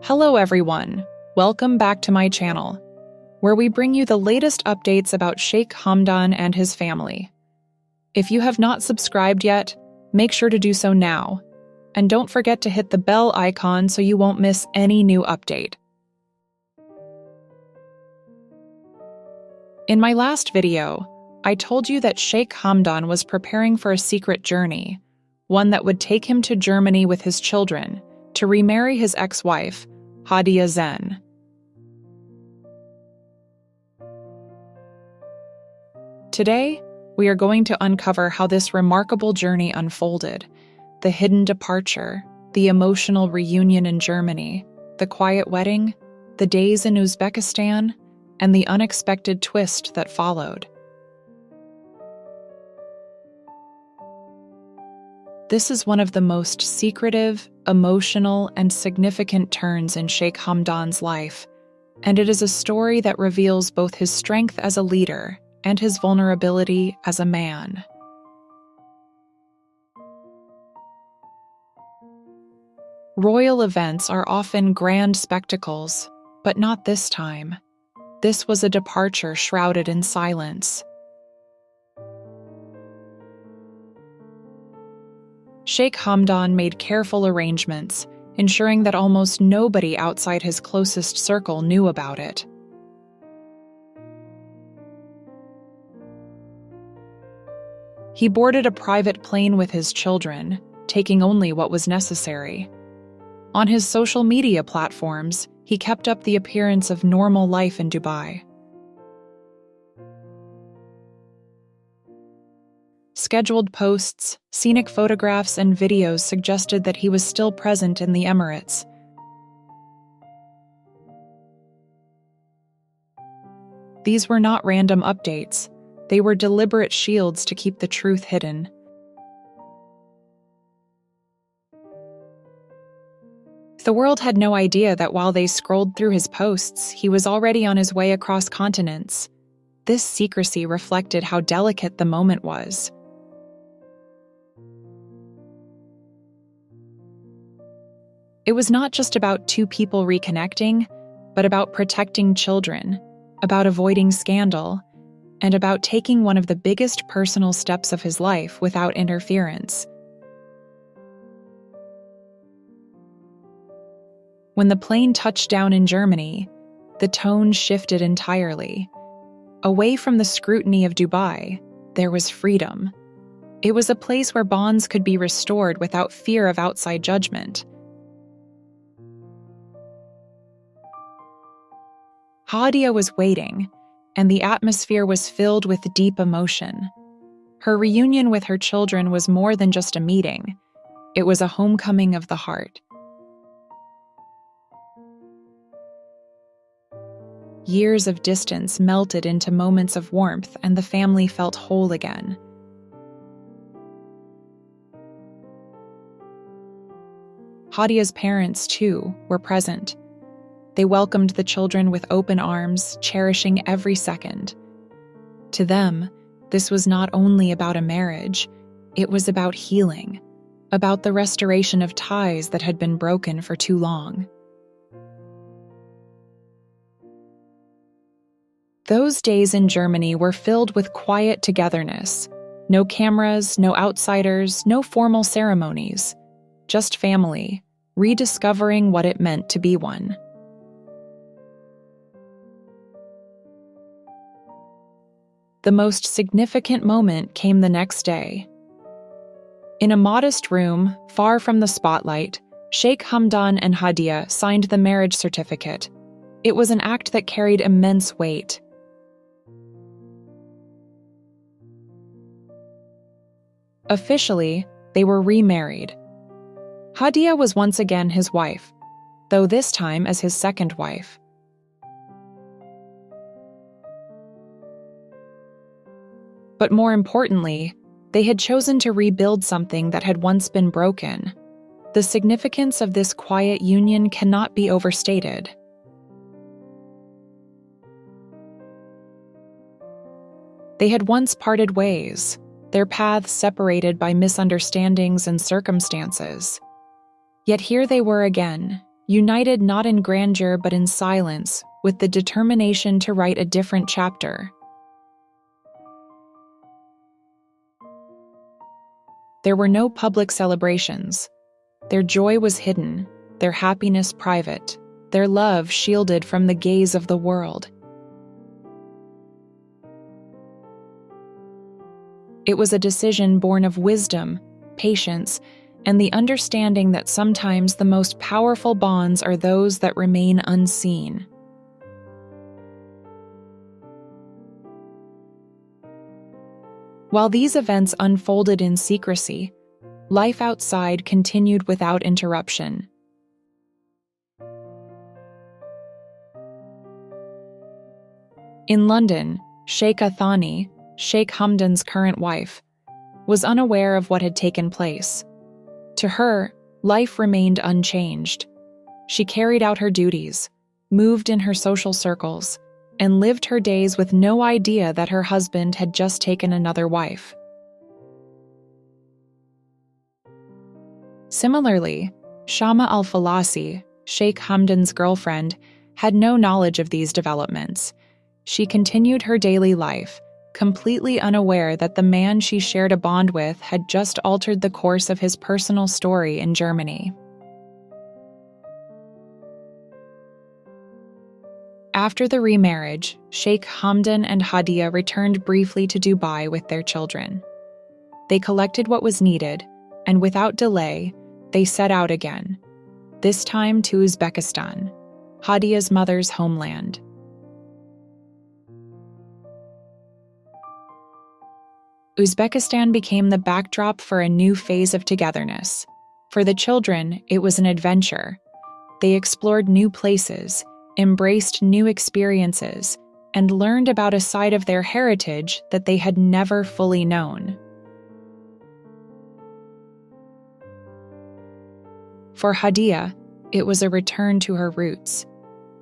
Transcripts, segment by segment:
Hello everyone, welcome back to my channel, where we bring you the latest updates about Sheikh Hamdan and his family. If you have not subscribed yet, make sure to do so now, and don't forget to hit the bell icon so you won't miss any new update. In my last video, I told you that Sheikh Hamdan was preparing for a secret journey, one that would take him to Germany with his children to remarry his ex-wife, Hadia Zen. Today, we are going to uncover how this remarkable journey unfolded, the hidden departure, the emotional reunion in Germany, the quiet wedding, the days in Uzbekistan, and the unexpected twist that followed. This is one of the most secretive, emotional, and significant turns in Sheikh Hamdan's life, and it is a story that reveals both his strength as a leader and his vulnerability as a man. Royal events are often grand spectacles, but not this time. This was a departure shrouded in silence. Sheikh Hamdan made careful arrangements, ensuring that almost nobody outside his closest circle knew about it. He boarded a private plane with his children, taking only what was necessary. On his social media platforms, he kept up the appearance of normal life in Dubai. Scheduled posts, scenic photographs, and videos suggested that he was still present in the Emirates. These were not random updates. They were deliberate shields to keep the truth hidden. The world had no idea that while they scrolled through his posts, he was already on his way across continents. This secrecy reflected how delicate the moment was. It was not just about two people reconnecting, but about protecting children, about avoiding scandal, and about taking one of the biggest personal steps of his life without interference. When the plane touched down in Germany, the tone shifted entirely. Away from the scrutiny of Dubai, there was freedom. It was a place where bonds could be restored without fear of outside judgment. Hadia was waiting, and the atmosphere was filled with deep emotion. Her reunion with her children was more than just a meeting. It was a homecoming of the heart. Years of distance melted into moments of warmth, and the family felt whole again. Hadia's parents, too, were present. They welcomed the children with open arms, cherishing every second. To them, this was not only about a marriage, it was about healing, about the restoration of ties that had been broken for too long. Those days in Germany were filled with quiet togetherness. No cameras, no outsiders, no formal ceremonies. Just family, rediscovering what it meant to be one. The most significant moment came the next day. In a modest room, far from the spotlight, Sheikh Hamdan and Hadia signed the marriage certificate. It was an act that carried immense weight. Officially, they were remarried. Hadia was once again his wife, though this time as his second wife. But more importantly, they had chosen to rebuild something that had once been broken. The significance of this quiet union cannot be overstated. They had once parted ways, their paths separated by misunderstandings and circumstances. Yet here they were again, united not in grandeur but in silence, with the determination to write a different chapter. There were no public celebrations. Their joy was hidden, their happiness private, their love shielded from the gaze of the world. It was a decision born of wisdom, patience, and the understanding that sometimes the most powerful bonds are those that remain unseen. While these events unfolded in secrecy, life outside continued without interruption. In London, Sheikha Thani, Sheikh Hamdan's current wife, was unaware of what had taken place. To her, life remained unchanged. She carried out her duties, moved in her social circles, and lived her days with no idea that her husband had just taken another wife. Similarly, Shama al-Falasi, Sheikh Hamdan's girlfriend, had no knowledge of these developments. She continued her daily life, completely unaware that the man she shared a bond with had just altered the course of his personal story in Germany. After the remarriage, Sheikh Hamdan and Hadia returned briefly to Dubai with their children. They collected what was needed, and without delay, they set out again, this time to Uzbekistan, Hadia's mother's homeland. Uzbekistan became the backdrop for a new phase of togetherness. For the children, it was an adventure. They explored new places, embraced new experiences, and learned about a side of their heritage that they had never fully known. For Hadia, it was a return to her roots.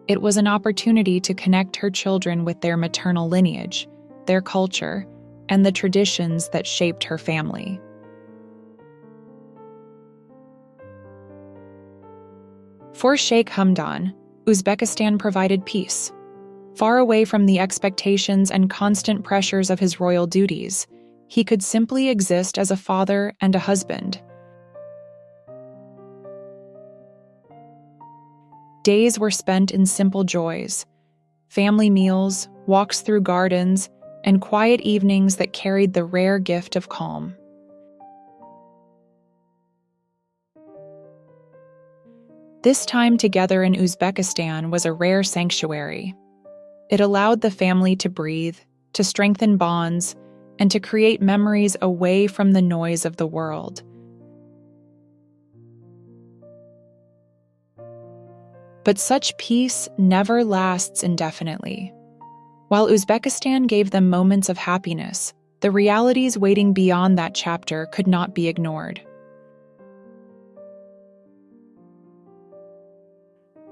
It was an opportunity to connect her children with their maternal lineage, their culture, and the traditions that shaped her family. For Sheikh Hamdan, Uzbekistan provided peace. Far away from the expectations and constant pressures of his royal duties, he could simply exist as a father and a husband. Days were spent in simple joys, family meals, walks through gardens, and quiet evenings that carried the rare gift of calm. This time together in Uzbekistan was a rare sanctuary. It allowed the family to breathe, to strengthen bonds, and to create memories away from the noise of the world. But such peace never lasts indefinitely. While Uzbekistan gave them moments of happiness, the realities waiting beyond that chapter could not be ignored.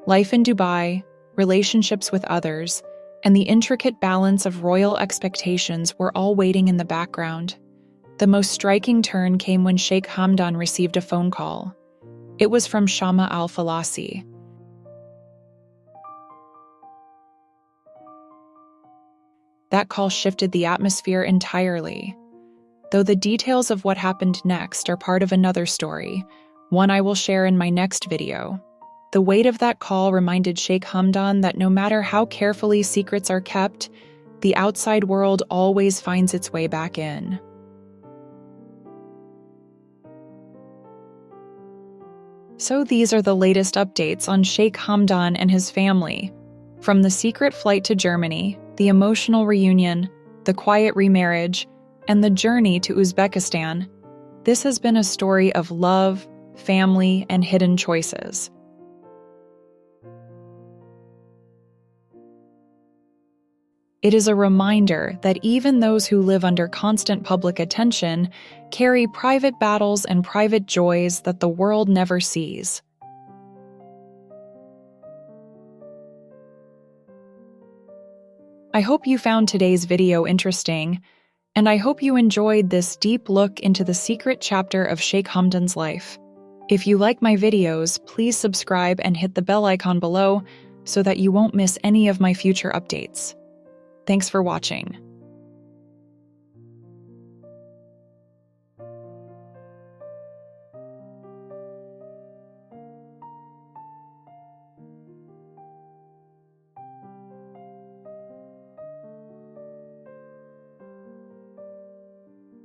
Life in Dubai, relationships with others, and the intricate balance of royal expectations were all waiting in the background. The most striking turn came when Sheikh Hamdan received a phone call. It was from Shama al-Falasi. That call shifted the atmosphere entirely. Though the details of what happened next are part of another story, one I will share in my next video, the weight of that call reminded Sheikh Hamdan that no matter how carefully secrets are kept, the outside world always finds its way back in. So these are the latest updates on Sheikh Hamdan and his family. From the secret flight to Germany, the emotional reunion, the quiet remarriage, and the journey to Uzbekistan, this has been a story of love, family, and hidden choices. It is a reminder that even those who live under constant public attention carry private battles and private joys that the world never sees. I hope you found today's video interesting, and I hope you enjoyed this deep look into the secret chapter of Sheikh Hamdan's life. If you like my videos, please subscribe and hit the bell icon below so that you won't miss any of my future updates. Thanks for watching.